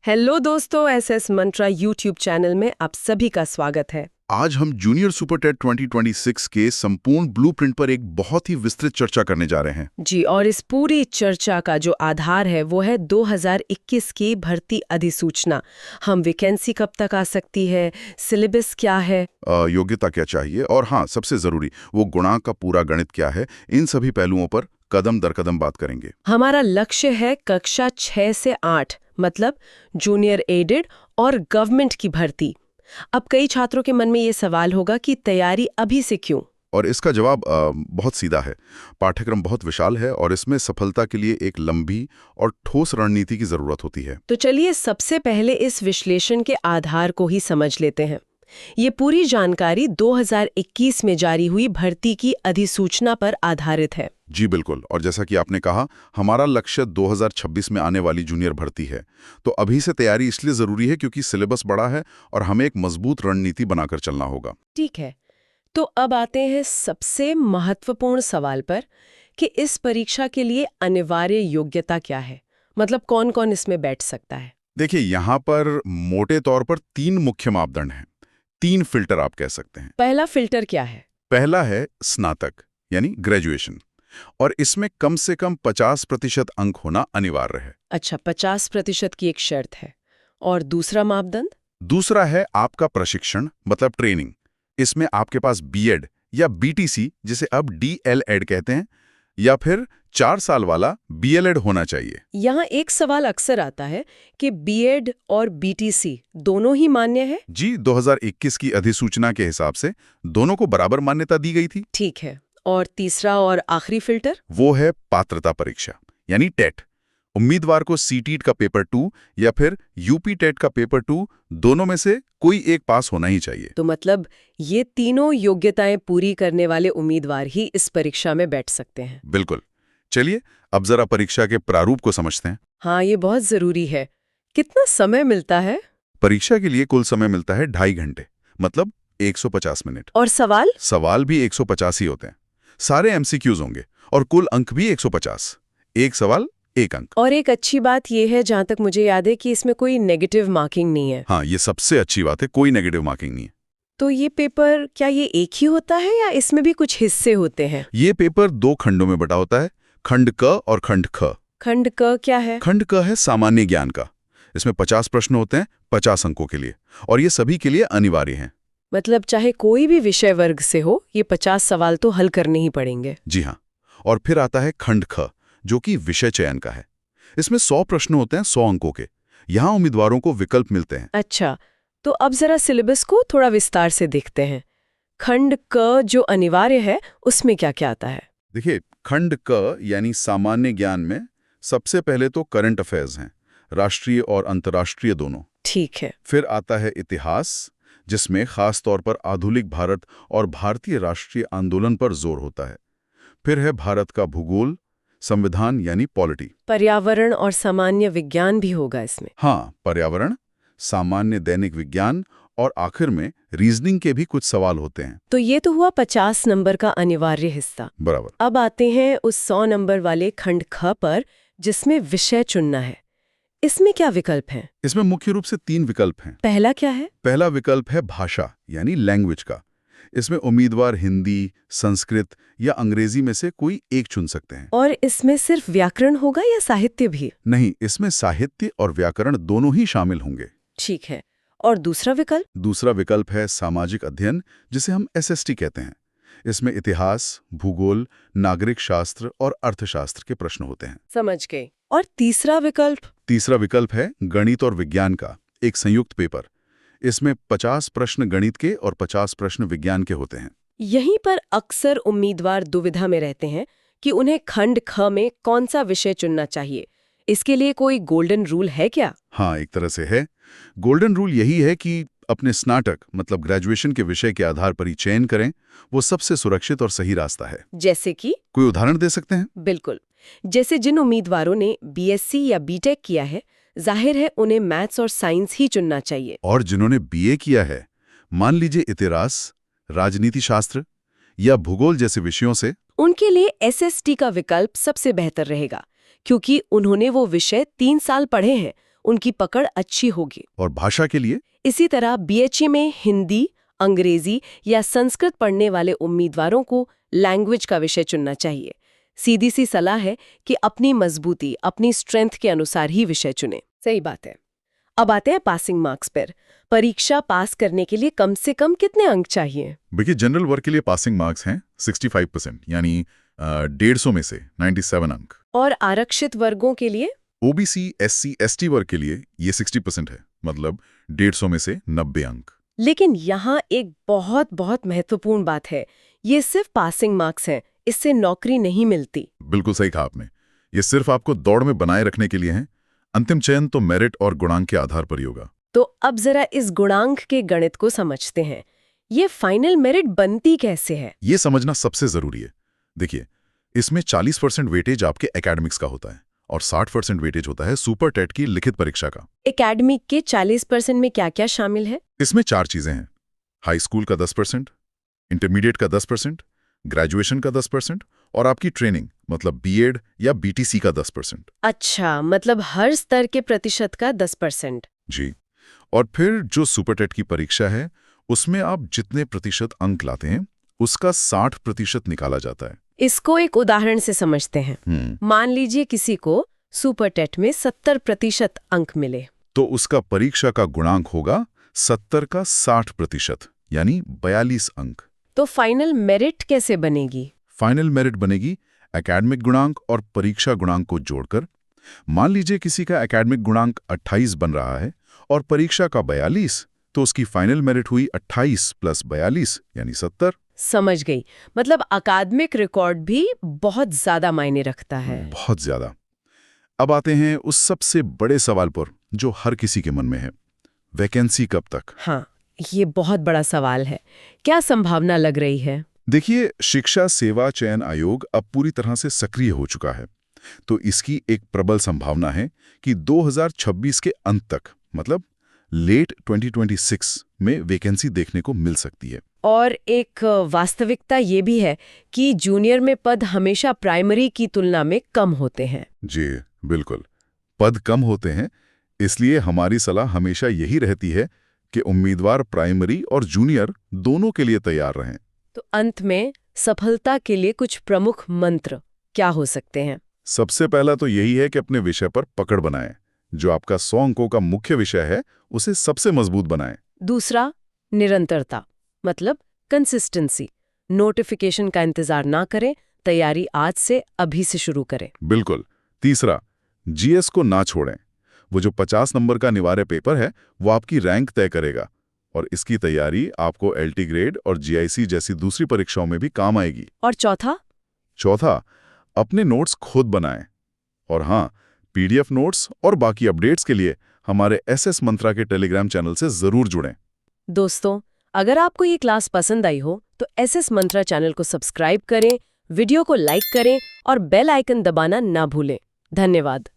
Hello दोस्तों, SS मंत्रा YouTube channel में आप सभी का स्वागत है। आज हम जूनियर सुपर टेट 2026 के संपूर्ण ब्लूप्रिंट पर एक बहुत ही विस्तृत चर्चा करने जा रहे हैं। जी, और इस पूरी चर्चा का जो आधार है वो है 2021 की भर्ती अधिसूचना। हम वैकेंसी कब तक आ सकती है, सिलेबस क्या है, योग्यता क्या चाहिए और हाँ, सबसे जरूरी वो गुणांक का पूरा गणित क्या है, इन सभी पहलुओं पर कदम दर कदम बात करेंगे। हमारा लक्ष्य है कक्षा 6 से 8, मतलब जूनियर एडेड और गवर्नमेंट की भर्ती। अब कई छात्रों के मन में ये सवाल होगा कि तैयारी अभी से क्यों? और इसका जवाब बहुत सीधा है। पाठ्यक्रम बहुत विशाल है और इसमें सफलता के लिए एक लंबी और ठोस रणनीति की जरूरत होती है। तो चलिए सबसे पहले इस विश्लेषण के आधार को ही समझ लेते हैं। ये पूरी जानकारी 2021 में जारी हुई भर्ती की अधिसूचना पर आधारित है। जी बिल्कुल, और जैसा कि आपने कहा, हमारा लक्ष्य 2026 में आने वाली जूनियर भर्ती है। तो अभी से तैयारी इसलिए जरूरी है क्योंकि सिलेबस बड़ा है और हमें एक मजबूत रणनीति बनाकर चलना होगा। ठीक है, तो अब आते हैं सबसे महत्वपूर्ण सवाल पर कि इस परीक्षा के लिए अनिवार्य योग्यता क्या है, मतलब कौन कौन इसमें बैठ सकता है। देखिए, यहाँ पर मोटे तौर पर 3 मुख्य मापदंड हैं, 3 फिल्टर आप कह सकते हैं। पहला फिल्टर क्या है? पहला है स्नातक यानी ग्रेजुएशन, और इसमें कम से कम 50% अंक होना अनिवार्य है। अच्छा, 50% की एक शर्त है। और दूसरा मापदंड? दूसरा है आपका प्रशिक्षण, मतलब ट्रेनिंग। इसमें आपके पास बीएड या बीटीसी, जिसे अब डीएलएड कहते हैं, या फिर 4 साल वाला बीएलएड होना चाहिए। यहाँ एक सवाल अक्सर आता है कि बीएड और बीटीसी दोनों ही मान्य है? जी, 2021 की अधिसूचना के हिसाब से दोनों को बराबर मान्यता दी गई थी। ठीक है। और तीसरा और आखिरी फिल्टर? वो है पात्रता परीक्षा यानी टेट। उम्मीदवार को सीटीट का पेपर 2 या फिर यूपी टेट का पेपर 2, दोनों में से कोई एक पास होना ही चाहिए। तो मतलब ये तीनों योग्यताएं पूरी करने वाले उम्मीदवार ही इस परीक्षा में बैठ सकते हैं। बिल्कुल। चलिए अब जरा परीक्षा के प्रारूप को समझते हैं। हाँ, ये बहुत जरूरी है। कितना समय मिलता है? परीक्षा के लिए कुल समय मिलता है 2.5 घंटे, मतलब 150 मिनट। और सवाल? सवाल भी 150 ही होते हैं। सारे एमसीक्यूज होंगे और कुल अंक भी 150। एक सवाल एक अंक। और एक अच्छी बात यह है, जहां तक मुझे याद है, कि इसमें कोई नेगेटिव मार्किंग नहीं है। हाँ, ये सबसे अच्छी बात है, कोई नेगेटिव मार्किंग नहीं है। तो ये पेपर क्या ये एक ही होता है या इसमें भी कुछ हिस्से होते हैं? ये पेपर 2 खंडों में बटा होता है, खंड क और खंड ख। खंड क क्या है? खंड क है सामान्य ज्ञान का। इसमें 50 प्रश्न होते हैं 50 अंकों के लिए, और ये सभी के लिए अनिवार्य हैं। मतलब चाहे कोई भी विषय वर्ग से हो, ये 50 सवाल तो हल करने ही पड़ेंगे। जी हाँ। और फिर आता है खंड ख, जो कि विषय चयन का है। इसमें 100 प्रश्न होते हैं 100 अंकों के। यहाँ उम्मीदवारों को विकल्प मिलते हैं। अच्छा, तो अब जरा सिलेबस को थोड़ा विस्तार से देखते हैं। खंड क जो अनिवार्य है, उसमें क्या क्या आता है? देखिए, खंड क यानी सामान्य ज्ञान में सबसे पहले तो करंट अफेयर्स हैं, राष्ट्रीय और अंतर्राष्ट्रीय दोनों। ठीक है। फिर आता है इतिहास, जिसमें खास तौर पर आधुनिक भारत और भारतीय राष्ट्रीय आंदोलन पर जोर होता है। फिर है भारत का भूगोल, संविधान यानी पॉलिटी। पर्यावरण और सामान्य विज्ञान भी होगा इसमें? हाँ, पर्यावरण, सामान्य दैनिक विज्ञान, और आखिर में रीजनिंग के भी कुछ सवाल होते हैं। तो ये तो हुआ 50 नंबर का अनिवार्य हिस्सा। बराबर। अब आते हैं उस 100 नंबर वाले खंड ख पर, जिसमें विषय चुनना है। इसमें क्या विकल्प हैं? इसमें मुख्य रूप से 3 विकल्प हैं। पहला क्या है? पहला विकल्प है भाषा यानी लैंग्वेज का। इसमें उम्मीदवार हिंदी, संस्कृत या अंग्रेजी में से कोई एक चुन सकते हैं। और इसमें सिर्फ व्याकरण होगा या साहित्य भी? नहीं, इसमें साहित्य और व्याकरण दोनों ही शामिल होंगे। ठीक है। और दूसरा विकल्प? दूसरा विकल्प है सामाजिक अध्ययन, जिसे हम एसएसटी कहते हैं। इसमें इतिहास, भूगोल, नागरिक शास्त्र और अर्थशास्त्र के प्रश्न होते हैं। समझ गए। और तीसरा विकल्प? तीसरा विकल्प है गणित और विज्ञान का एक संयुक्त पेपर। इसमें 50 प्रश्न गणित के और 50 प्रश्न विज्ञान के होते हैं। यहीं पर अक्सर उम्मीदवार दुविधा में रहते हैं कि उन्हें खंड ख में कौन सा विषय चुनना चाहिए। इसके लिए कोई गोल्डन रूल है क्या? हाँ, एक तरह से है। गोल्डन रूल यही है कि अपने स्नातक मतलब ग्रेजुएशन के विषय के आधार पर ही चयन करें। वो सबसे सुरक्षित और सही रास्ता है। जैसे कि? कोई उदाहरण दे सकते हैं? बिल्कुल। जैसे जिन उम्मीदवारों ने बीएससी या बीटेक किया है, जाहिर है उन्हें मैथ्स और साइंस ही चुनना चाहिए। और जिन्होंने बीए किया है, मान लीजिए इतिहास, राजनीति शास्त्र या भूगोल जैसे विषयों से, उनके लिए एसएसटी का विकल्प सबसे बेहतर रहेगा, क्योंकि उन्होंने वो विषय 3 साल पढ़े हैं उनकी पकड़ अच्छी होगी। और भाषा के लिए? इसी तरह बीएचई में हिंदी, अंग्रेजी या संस्कृत पढ़ने वाले उम्मीदवारों को लैंग्वेज का विषय चुनना चाहिए। सीधी सी सलाह है कि अपनी मजबूती, अपनी स्ट्रेंथ के अनुसार ही विषय चुनें। सही बात है। अब आते हैं पासिंग मार्क्स पर। परीक्षा पास करने के लिए कम से कम कितने अंक चाहिए? देखिए, जनरल वर्ग के लिए पासिंग मार्क्स हैं 65%, यानी 150 में से 97 अंक। और आरक्षित वर्गों के लिए? ओबीसी, एससी, एसटी वर्ग के लिए ये 60% है, मतलब 150 में से 90 अंक। लेकिन यहाँ एक बहुत बहुत महत्वपूर्ण बात है, ये सिर्फ पासिंग मार्क्स हैं, इससे नौकरी नहीं मिलती। बिल्कुल सही कहा आपने। ये सिर्फ आपको दौड़ में बनाए रखने के लिए हैं। अंतिम चयन तो मेरिट और गुणांक के आधार पर ही होगा। तो अब जरा इस गुणांक के गणित को समझते हैं। ये फाइनल मेरिट बनती कैसे है? ये समझना सबसे जरूरी है। देखिए, इसमें 40% वेटेज आपके एकेडमिक्स का होता है और 60% वेटेज होता है सुपर टेट की लिखित परीक्षा का। एकेडमिक के 40% में क्या क्या शामिल है? इसमें 4 चीजें हैं। हाई स्कूल का 10%, इंटरमीडिएट का 10%, ग्रेजुएशन का 10% और आपकी ट्रेनिंग मतलब बीएड या बीटीसी का 10%। अच्छा, मतलब हर स्तर के प्रतिशत का 10%। जी। और फिर जो सुपर टेट की परीक्षा है, उसमें आप जितने प्रतिशत अंक लाते हैं उसका 60% निकाला जाता है। इसको एक उदाहरण से समझते हैं। मान लीजिए किसी को सुपर टेट में 70% अंक मिले, तो उसका परीक्षा का गुणांक होगा 70 का 60%, यानी 42 अंक। तो फाइनल मेरिट कैसे बनेगी? फाइनल मेरिट बनेगी एकेडमिक गुणांक और परीक्षा गुणांक को जोड़कर। मान लीजिए किसी का एकेडमिक गुणांक 28 बन रहा है और परीक्षा का 42, तो उसकी फाइनल मेरिट हुई 28 + 42 यानी 70। समझ गई। मतलब अकादमिक रिकॉर्ड भी बहुत ज्यादा मायने रखता है। बहुत ज्यादा। अब आते हैं उस सबसे बड़े सवाल पर जो हर किसी के मन में है, वैकेंसी कब तक? हाँ, ये बहुत बड़ा सवाल है। क्या संभावना लग रही है? देखिए, शिक्षा सेवा चयन आयोग अब पूरी तरह से सक्रिय हो चुका है, तो इसकी एक प्रबल संभावना है कि 2026 के अंत तक, मतलब लेट 2026 में वैकेंसी देखने को मिल सकती है। और एक वास्तविकता ये भी है कि जूनियर में पद हमेशा प्राइमरी की तुलना में कम होते हैं। जी बिल्कुल, पद कम होते हैं, इसलिए हमारी सलाह हमेशा यही रहती है कि उम्मीदवार प्राइमरी और जूनियर दोनों के लिए तैयार रहें। तो अंत में सफलता के लिए कुछ प्रमुख मंत्र क्या हो सकते हैं? सबसे पहला तो यही है कि अपने विषय पर पकड़ बनाएं। जो आपका 100 अंकों का मुख्य विषय है, उसे सबसे मजबूत बनाएं। दूसरा, निरंतरता, मतलब कंसिस्टेंसी। नोटिफिकेशन का इंतजार ना करें, तैयारी आज से अभी से शुरू करें। बिल्कुल। तीसरा, जीएस को ना छोड़ें। वो जो 50 नंबर का अनिवार्य पेपर है, वो आपकी रैंक तय करेगा और इसकी तैयारी आपको एलटी ग्रेड और जीआईसी जैसी दूसरी परीक्षाओं में भी काम आएगी। और चौथा, अपने नोट्स खुद बनाएं। और हाँ, पीडीएफ नोट्स और बाकी अपडेट्स के लिए हमारे एसएस मंत्रा के टेलीग्राम चैनल से जरूर जुड़ें। दोस्तों, अगर आपको ये क्लास पसंद आई हो तो एसएस मंत्रा चैनल को सब्सक्राइब करें, वीडियो को लाइक करें और बेल आइकन दबाना ना भूलें। धन्यवाद।